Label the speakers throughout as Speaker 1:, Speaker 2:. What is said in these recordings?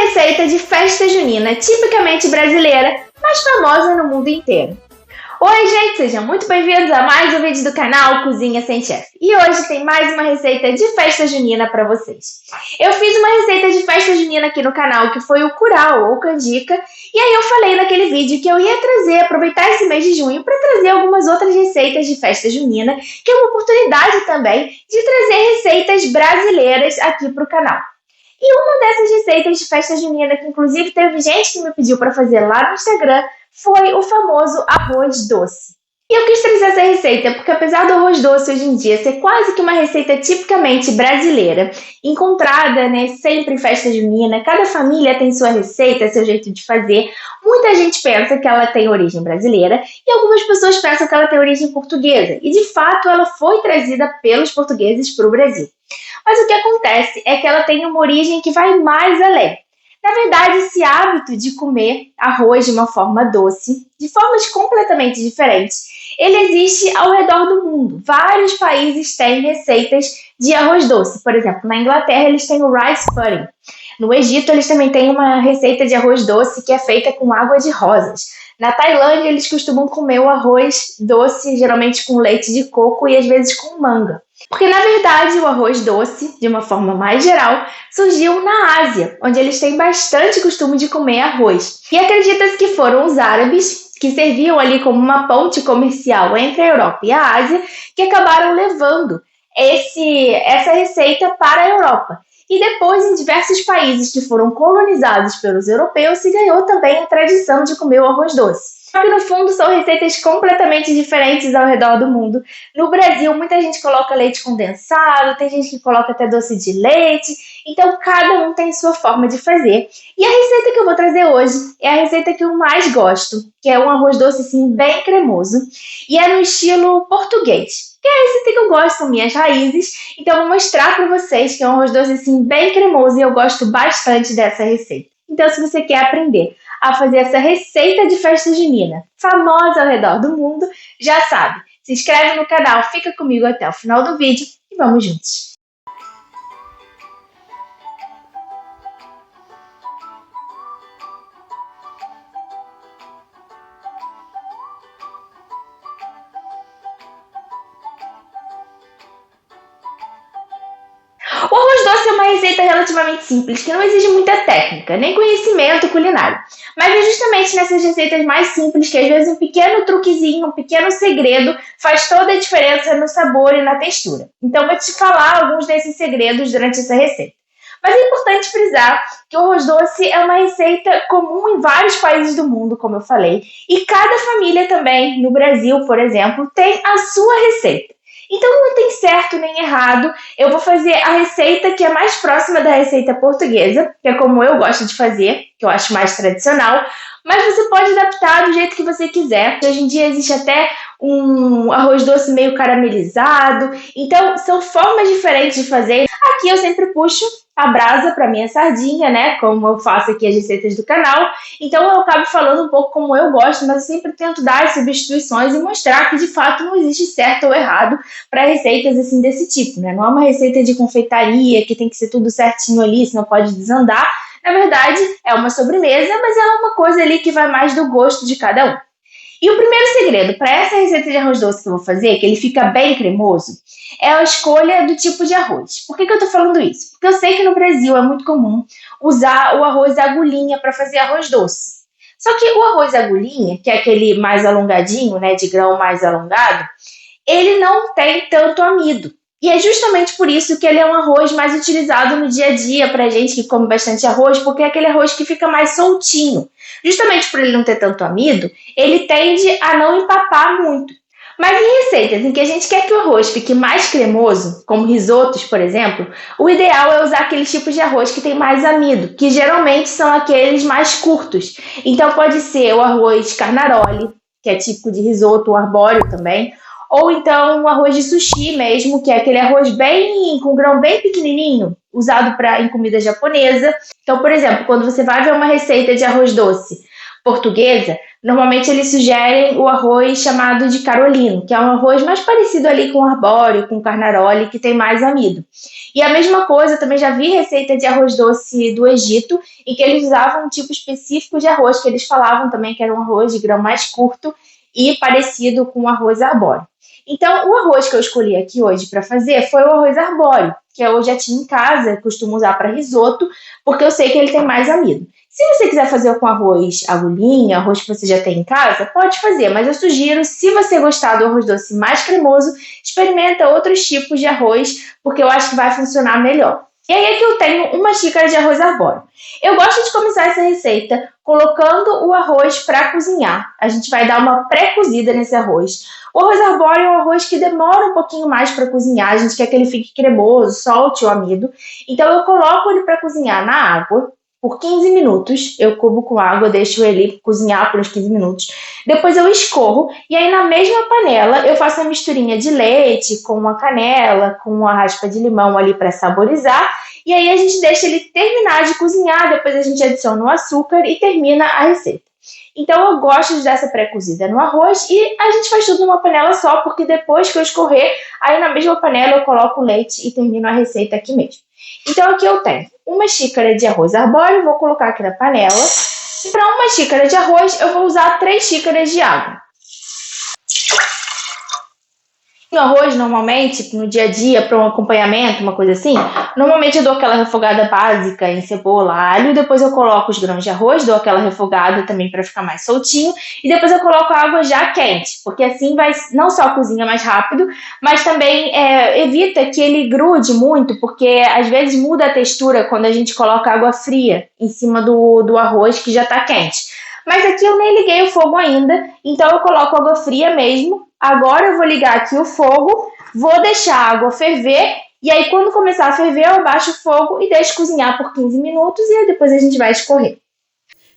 Speaker 1: receita de festa junina tipicamente brasileira, mas famosa no mundo inteiro. Oi gente, sejam muito bem-vindos a mais um vídeo do canal Cozinha Sem Chefe. E hoje tem mais uma receita de festa junina para vocês. Eu fiz uma receita de festa junina aqui no canal que foi o curau ou canjica. E aí eu falei naquele vídeo que eu ia aproveitar esse mês de junho para trazer algumas outras receitas de festa junina, que é uma oportunidade também de trazer receitas brasileiras aqui para o canal. E uma dessas receitas de festa junina, que inclusive teve gente que me pediu para fazer lá no Instagram, foi o famoso arroz doce. E eu quis trazer essa receita porque, apesar do arroz doce hoje em dia ser quase que uma receita tipicamente brasileira, encontrada sempre em festa junina, cada família tem sua receita, seu jeito de fazer. Muita gente pensa que ela tem origem brasileira e algumas pessoas pensam que ela tem origem portuguesa. E, de fato, ela foi trazida pelos portugueses para o Brasil. Mas o que acontece é que ela tem uma origem que vai mais além. Na verdade, esse hábito de comer arroz de uma forma doce, de formas completamente diferentes, ele existe ao redor do mundo. Vários países têm receitas de arroz doce. Por exemplo, na Inglaterra eles têm o rice pudding. No Egito eles também têm uma receita de arroz doce que é feita com água de rosas. Na Tailândia eles costumam comer o arroz doce, geralmente com leite de coco e às vezes com manga. Porque, na verdade, o arroz doce, de uma forma mais geral, surgiu na Ásia, onde eles têm bastante costume de comer arroz. E acredita-se que foram os árabes, que serviam ali como uma ponte comercial entre a Europa e a Ásia, que acabaram levando essa receita para a Europa. E depois, em diversos países que foram colonizados pelos europeus, se ganhou também a tradição de comer o arroz doce. Só que no fundo são receitas completamente diferentes ao redor do mundo. No Brasil, muita gente coloca leite condensado, tem gente que coloca até doce de leite. Então, cada um tem sua forma de fazer. E a receita que eu vou trazer hoje é a receita que eu mais gosto, que é um arroz doce assim, bem cremoso. E é no estilo português, que é a receita que eu gosto, são minhas raízes. Então, eu vou mostrar para vocês que é um arroz doce assim, bem cremoso e eu gosto bastante dessa receita. Então, se você quer aprender a fazer essa receita de festa junina, famosa ao redor do mundo, já sabe, se inscreve no canal, fica comigo até o final do vídeo e vamos juntos! O arroz doce é uma receita relativamente simples, que não exige muita técnica, nem conhecimento culinário. Mas é justamente nessas receitas mais simples que às vezes um pequeno truquezinho, um pequeno segredo faz toda a diferença no sabor e na textura. Então vou te falar alguns desses segredos durante essa receita. Mas é importante frisar que o arroz doce é uma receita comum em vários países do mundo, como eu falei. E cada família também, no Brasil, por exemplo, tem a sua receita. Então não tem certo nem errado, eu vou fazer a receita que é mais próxima da receita portuguesa, que é como eu gosto de fazer, que eu acho mais tradicional, mas você pode adaptar do jeito que você quiser. Hoje em dia existe até um arroz doce meio caramelizado, então são formas diferentes de fazer. Aqui eu sempre puxo a brasa para minha sardinha, né? Como eu faço aqui as receitas do canal. Então eu acabo falando um pouco como eu gosto, mas eu sempre tento dar as substituições e mostrar que de fato não existe certo ou errado para receitas assim desse tipo, né? Não é uma receita de confeitaria que tem que ser tudo certinho ali, senão pode desandar. Na verdade, é uma sobremesa, mas é uma coisa ali que vai mais do gosto de cada um. E o primeiro segredo para essa receita de arroz doce que eu vou fazer, que ele fica bem cremoso, é a escolha do tipo de arroz. Por que eu tô falando isso? Porque eu sei que no Brasil é muito comum usar o arroz agulhinha para fazer arroz doce. Só que o arroz agulhinha, que é aquele mais alongadinho, né, de grão mais alongado, ele não tem tanto amido. E é justamente por isso que ele é um arroz mais utilizado no dia a dia pra gente que come bastante arroz, porque é aquele arroz que fica mais soltinho. Justamente por ele não ter tanto amido, ele tende a não empapar muito. Mas em receitas em que a gente quer que o arroz fique mais cremoso, como risotos, por exemplo, o ideal é usar aqueles tipos de arroz que tem mais amido, que geralmente são aqueles mais curtos. Então pode ser o arroz carnaroli, que é típico de risoto, o arbóreo também, ou então o arroz de sushi mesmo, que é aquele arroz com grão bem pequenininho, usado em comida japonesa. Então, por exemplo, quando você vai ver uma receita de arroz doce, portuguesa, normalmente eles sugerem o arroz chamado de carolino, que é um arroz mais parecido ali com arbóreo, com carnaroli, que tem mais amido. E a mesma coisa, eu também já vi receita de arroz doce do Egito, em que eles usavam um tipo específico de arroz, que eles falavam também que era um arroz de grão mais curto e parecido com o arroz arbóreo. Então, o arroz que eu escolhi aqui hoje para fazer foi o arroz arbóreo, que eu já tinha em casa, costumo usar para risoto, porque eu sei que ele tem mais amido. Se você quiser fazer com arroz agulhinha, arroz que você já tem em casa, pode fazer, mas eu sugiro, se você gostar do arroz doce mais cremoso, experimenta outros tipos de arroz, porque eu acho que vai funcionar melhor. E aí aqui eu tenho uma xícara de arroz arbóreo. Eu gosto de começar essa receita colocando o arroz para cozinhar. A gente vai dar uma pré-cozida nesse arroz. O arroz arbóreo é um arroz que demora um pouquinho mais para cozinhar. A gente quer que ele fique cremoso, solte o amido. Então eu coloco ele para cozinhar na água por 15 minutos. Eu cubo com água, deixo ele cozinhar por uns 15 minutos. Depois eu escorro e aí na mesma panela eu faço a misturinha de leite com a canela, com a raspa de limão ali para saborizar. E aí a gente deixa ele terminar de cozinhar, depois a gente adiciona o açúcar e termina a receita. Então eu gosto de dar essa pré-cozida no arroz e a gente faz tudo numa panela só, porque depois que eu escorrer, aí na mesma panela eu coloco o leite e termino a receita aqui mesmo. Então aqui eu tenho uma xícara de arroz arbóreo, vou colocar aqui na panela. E para uma xícara de arroz eu vou usar 3 xícaras de água. No arroz, normalmente, no dia a dia, para um acompanhamento, uma coisa assim, normalmente eu dou aquela refogada básica em cebola, alho, depois eu coloco os grãos de arroz, dou aquela refogada também para ficar mais soltinho, e depois eu coloco a água já quente, porque assim vai não só cozinha mais rápido, mas também evita que ele grude muito, porque às vezes muda a textura quando a gente coloca água fria em cima do arroz que já está quente. Mas aqui eu nem liguei o fogo ainda, então eu coloco água fria mesmo. Agora eu vou ligar aqui o fogo, vou deixar a água ferver, e aí quando começar a ferver eu abaixo o fogo e deixo cozinhar por 15 minutos e aí depois a gente vai escorrer.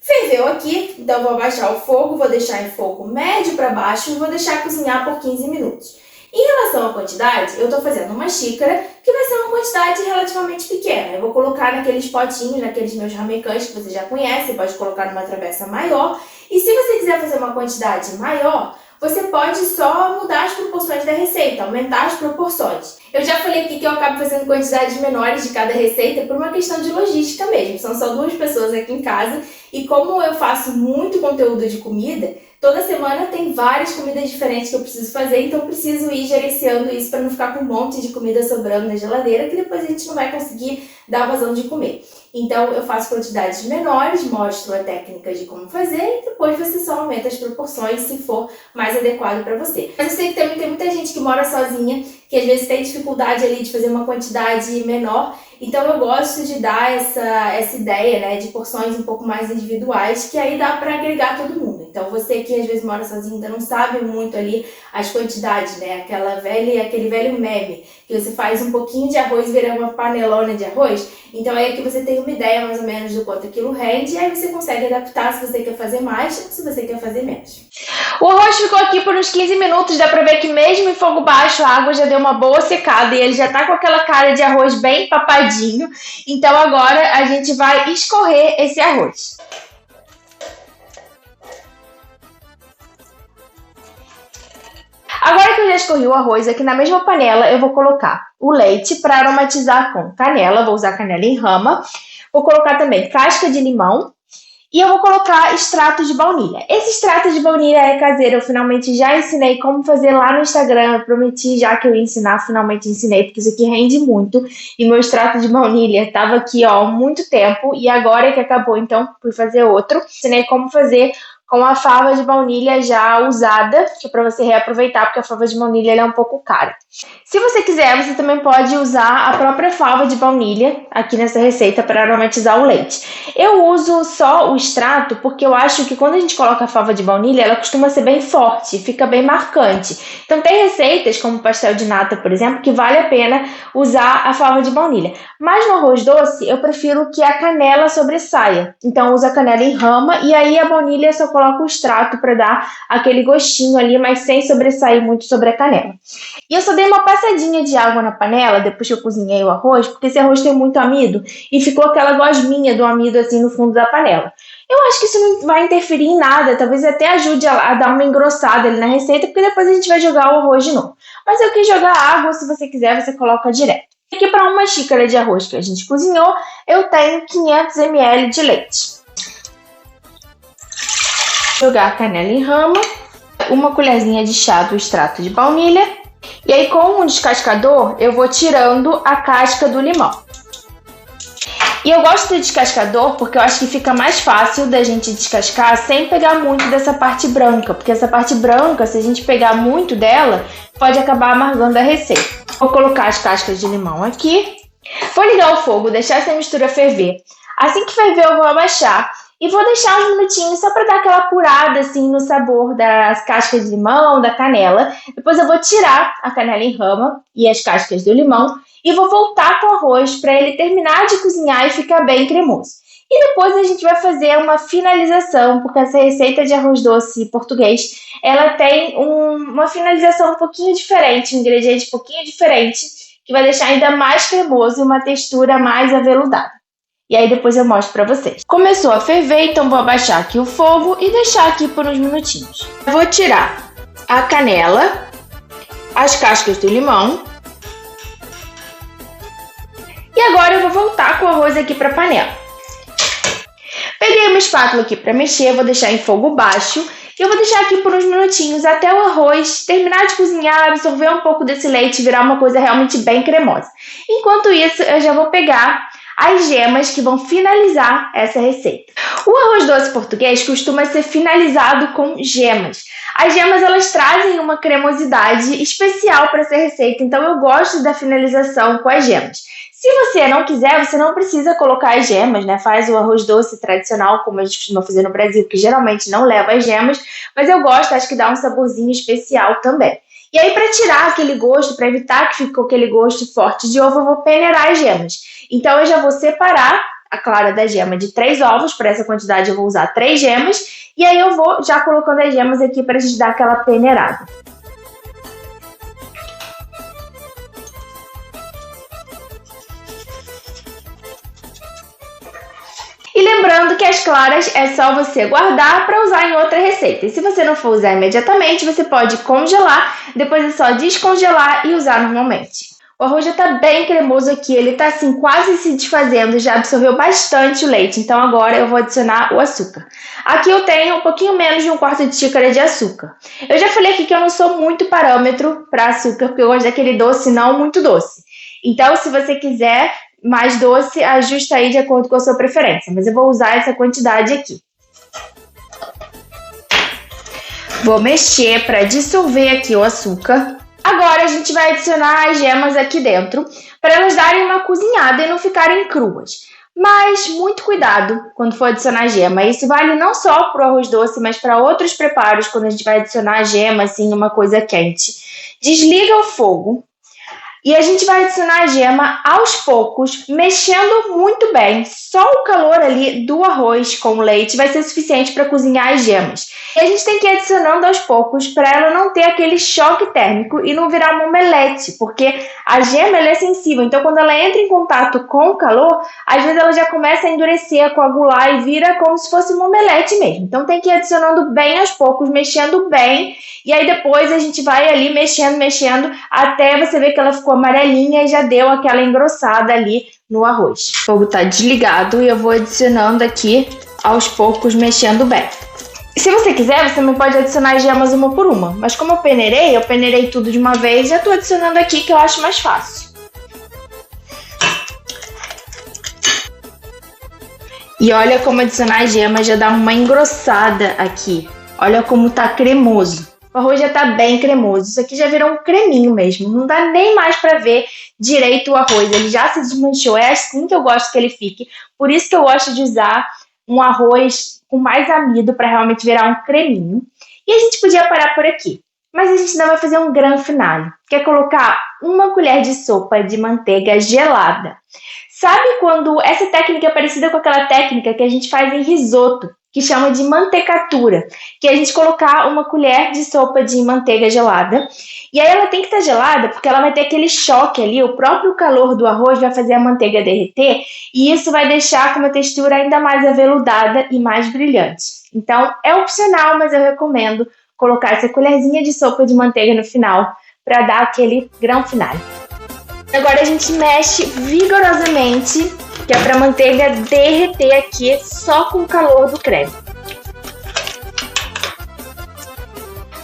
Speaker 1: Ferveu aqui, então eu vou abaixar o fogo, vou deixar em fogo médio para baixo e vou deixar cozinhar por 15 minutos. Em relação à quantidade, eu estou fazendo uma xícara, que vai ser uma quantidade relativamente pequena. Eu vou colocar naqueles potinhos, naqueles meus ramecãs que você já conhece, pode colocar numa travessa maior. E se você quiser fazer uma quantidade maior, você pode só mudar as proporções da receita, aumentar as proporções. Eu já falei aqui que eu acabo fazendo quantidades menores de cada receita por uma questão de logística mesmo. São só 2 pessoas aqui em casa e como eu faço muito conteúdo de comida, toda semana tem várias comidas diferentes que eu preciso fazer, então eu preciso ir gerenciando isso para não ficar com um monte de comida sobrando na geladeira que depois a gente não vai conseguir dar vazão de comer. Então eu faço quantidades menores, mostro a técnica de como fazer e depois você só aumenta as proporções se for mais adequado para você. Mas eu sei que também tem muita gente que mora sozinha, que às vezes tem dificuldade ali de fazer uma quantidade menor, então eu gosto de dar essa ideia, né, de porções um pouco mais individuais, que aí dá para agregar todo mundo. Então você que às vezes mora sozinho ainda não sabe muito ali as quantidades, né, aquele velho meme, que você faz um pouquinho de arroz e vira uma panelona de arroz, então aí aqui você tem uma ideia mais ou menos do quanto aquilo rende, e aí você consegue adaptar se você quer fazer mais ou se você quer fazer menos. O arroz ficou aqui por uns 15 minutos, dá pra ver que mesmo em fogo baixo a água já deu uma boa secada e ele já tá com aquela cara de arroz bem papadinho. Então agora a gente vai escorrer esse arroz. Agora que eu já escorri o arroz, aqui na mesma panela eu vou colocar o leite para aromatizar com canela, vou usar canela em rama. Vou colocar também casca de limão. E eu vou colocar extrato de baunilha. Esse extrato de baunilha é caseiro, eu finalmente já ensinei como fazer lá no Instagram. Eu prometi já que eu ia ensinar, finalmente ensinei, porque isso aqui rende muito. E meu extrato de baunilha estava aqui ó, há muito tempo e agora é que acabou, então fui fazer outro. Ensinei como fazer com a fava de baunilha já usada, que é para você reaproveitar, porque a fava de baunilha ela é um pouco cara. Se você quiser, você também pode usar a própria fava de baunilha aqui nessa receita para aromatizar o leite. Eu uso só o extrato porque eu acho que quando a gente coloca a fava de baunilha, ela costuma ser bem forte, fica bem marcante. Então tem receitas, como pastel de nata, por exemplo, que vale a pena usar a fava de baunilha. Mas no arroz doce, eu prefiro que a canela sobressaia. Então eu uso a canela em rama e aí a baunilha só coloco o extrato para dar aquele gostinho ali, mas sem sobressair muito sobre a canela. E eu só dei uma passadinha de água na panela depois que eu cozinhei o arroz, porque esse arroz tem muito amido e ficou aquela gosminha do amido assim no fundo da panela. Eu acho que isso não vai interferir em nada, talvez até ajude a dar uma engrossada ali na receita, porque depois a gente vai jogar o arroz de novo. Mas eu quis jogar água, se você quiser, você coloca direto. Aqui para uma xícara de arroz que a gente cozinhou, eu tenho 500 ml de leite. Jogar a canela em rama, uma colherzinha de chá do extrato de baunilha. E aí com um descascador, eu vou tirando a casca do limão. E eu gosto do descascador porque eu acho que fica mais fácil da gente descascar sem pegar muito dessa parte branca. Porque essa parte branca, se a gente pegar muito dela, pode acabar amargando a receita. Vou colocar as cascas de limão aqui. Vou ligar o fogo, deixar essa mistura ferver. Assim que ferver, eu vou abaixar. E vou deixar uns minutinhos só para dar aquela apurada assim no sabor das cascas de limão, da canela. Depois eu vou tirar a canela em rama e as cascas do limão e vou voltar com o arroz para ele terminar de cozinhar e ficar bem cremoso. E depois a gente vai fazer uma finalização, porque essa receita de arroz doce português, ela tem uma finalização um pouquinho diferente, um ingrediente um pouquinho diferente, que vai deixar ainda mais cremoso e uma textura mais aveludada. E aí depois eu mostro pra vocês. Começou a ferver, então vou abaixar aqui o fogo e deixar aqui por uns minutinhos. Eu vou tirar a canela, as cascas do limão. E agora eu vou voltar com o arroz aqui pra panela. Peguei uma espátula aqui pra mexer, vou deixar em fogo baixo. E eu vou deixar aqui por uns minutinhos até o arroz terminar de cozinhar, absorver um pouco desse leite e virar uma coisa realmente bem cremosa. Enquanto isso, eu já vou pegar as gemas que vão finalizar essa receita. O arroz doce português costuma ser finalizado com gemas. As gemas, elas trazem uma cremosidade especial para essa receita, então eu gosto da finalização com as gemas. Se você não quiser, você não precisa colocar as gemas, né? Faz o arroz doce tradicional, como a gente costuma fazer no Brasil, que geralmente não leva as gemas, mas eu gosto, acho que dá um saborzinho especial também. E aí, para tirar aquele gosto, para evitar que fique aquele gosto forte de ovo, eu vou peneirar as gemas. Então, eu já vou separar a clara da gema de 3 ovos, para essa quantidade eu vou usar 3 gemas, e aí eu vou já colocando as gemas aqui para a gente dar aquela peneirada. E lembrando que as claras é só você guardar para usar em outra receita. E se você não for usar imediatamente, você pode congelar, depois é só descongelar e usar normalmente. O arroz já está bem cremoso aqui, ele está assim quase se desfazendo, já absorveu bastante o leite, então agora eu vou adicionar o açúcar. Aqui eu tenho um pouquinho menos de 1/4 de xícara de açúcar. Eu já falei aqui que eu não sou muito parâmetro para açúcar, porque eu gosto daquele doce não muito doce. Então, se você quiser mais doce, ajusta aí de acordo com a sua preferência, mas eu vou usar essa quantidade aqui. Vou mexer para dissolver aqui o açúcar. Agora a gente vai adicionar as gemas aqui dentro, para elas darem uma cozinhada e não ficarem cruas. Mas muito cuidado quando for adicionar gema. Isso vale não só para o arroz doce, mas para outros preparos, quando a gente vai adicionar gema, assim, uma coisa quente. Desliga o fogo. E a gente vai adicionar a gema aos poucos, mexendo muito bem. Só o calor ali do arroz com leite vai ser suficiente para cozinhar as gemas. E a gente tem que ir adicionando aos poucos para ela não ter aquele choque térmico e não virar uma omelete, porque a gema ela é sensível. Então, quando ela entra em contato com o calor, às vezes ela já começa a endurecer, a coagular e vira como se fosse uma omelete mesmo. Então, tem que ir adicionando bem aos poucos, mexendo bem. E aí depois a gente vai ali mexendo, até você ver que ela ficou amarelinha e já deu aquela engrossada ali no arroz. O fogo tá desligado e eu vou adicionando aqui aos poucos, mexendo bem. Se você quiser, você também pode adicionar as gemas uma por uma. Mas como eu peneirei tudo de uma vez, já tô adicionando aqui que eu acho mais fácil. E olha como adicionar as gemas já dá uma engrossada aqui. Olha como tá cremoso. O arroz já tá bem cremoso. Isso aqui já virou um creminho mesmo. Não dá nem mais para ver direito o arroz. Ele já se desmanchou. É assim que eu gosto que ele fique. Por isso que eu gosto de usar um arroz com mais amido para realmente virar um creminho. E a gente podia parar por aqui. Mas a gente ainda vai fazer um grande finale. Que é colocar 1 colher de sopa de manteiga gelada. Sabe quando essa técnica é parecida com aquela técnica que a gente faz em risoto? que chama de mantecatura, que é a gente colocar uma colher de sopa de manteiga gelada. E aí ela tem que estar gelada porque ela vai ter aquele choque ali, o próprio calor do arroz vai fazer a manteiga derreter e isso vai deixar com uma textura ainda mais aveludada e mais brilhante. Então é opcional, mas eu recomendo colocar essa colherzinha de sopa de manteiga no final para dar aquele grão final. Agora a gente mexe vigorosamente, que é para a manteiga derreter aqui só com o calor do creme.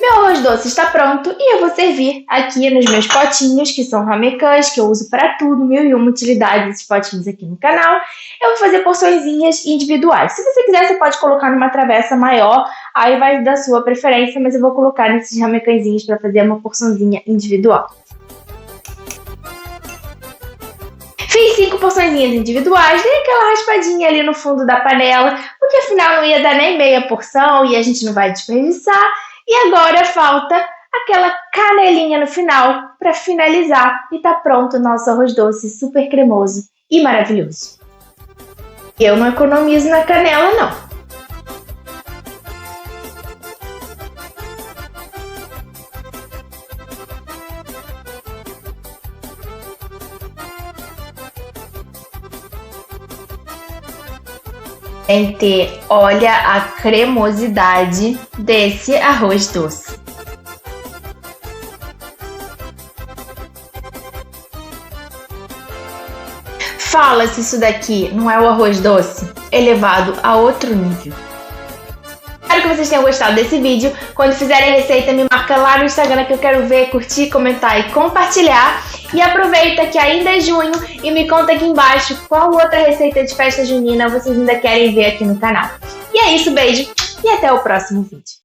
Speaker 1: Meu arroz doce está pronto e eu vou servir aqui nos meus potinhos, que são ramecãs, que eu uso para tudo, 1001 utilidades desses potinhos aqui no canal. Eu vou fazer porçõezinhas individuais. Se você quiser, você pode colocar numa travessa maior, aí vai da sua preferência, mas eu vou colocar nesses ramecãzinhos para fazer uma porçãozinha individual. Fiz 5 porçõezinhas individuais, dei aquela raspadinha ali no fundo da panela, porque afinal não ia dar nem meia porção e a gente não vai desperdiçar. E agora falta aquela canelinha no final para finalizar e tá pronto o nosso arroz doce super cremoso e maravilhoso. Eu não economizo na canela não. Gente, olha a cremosidade desse arroz doce. Fala se isso daqui não é o arroz doce elevado a outro nível. Espero que vocês tenham gostado desse vídeo. Quando fizerem a receita, me marca lá no Instagram que eu quero ver, curtir, comentar e compartilhar. E aproveita que ainda é junho e me conta aqui embaixo qual outra receita de festa junina vocês ainda querem ver aqui no canal. E é isso, beijo e até o próximo vídeo.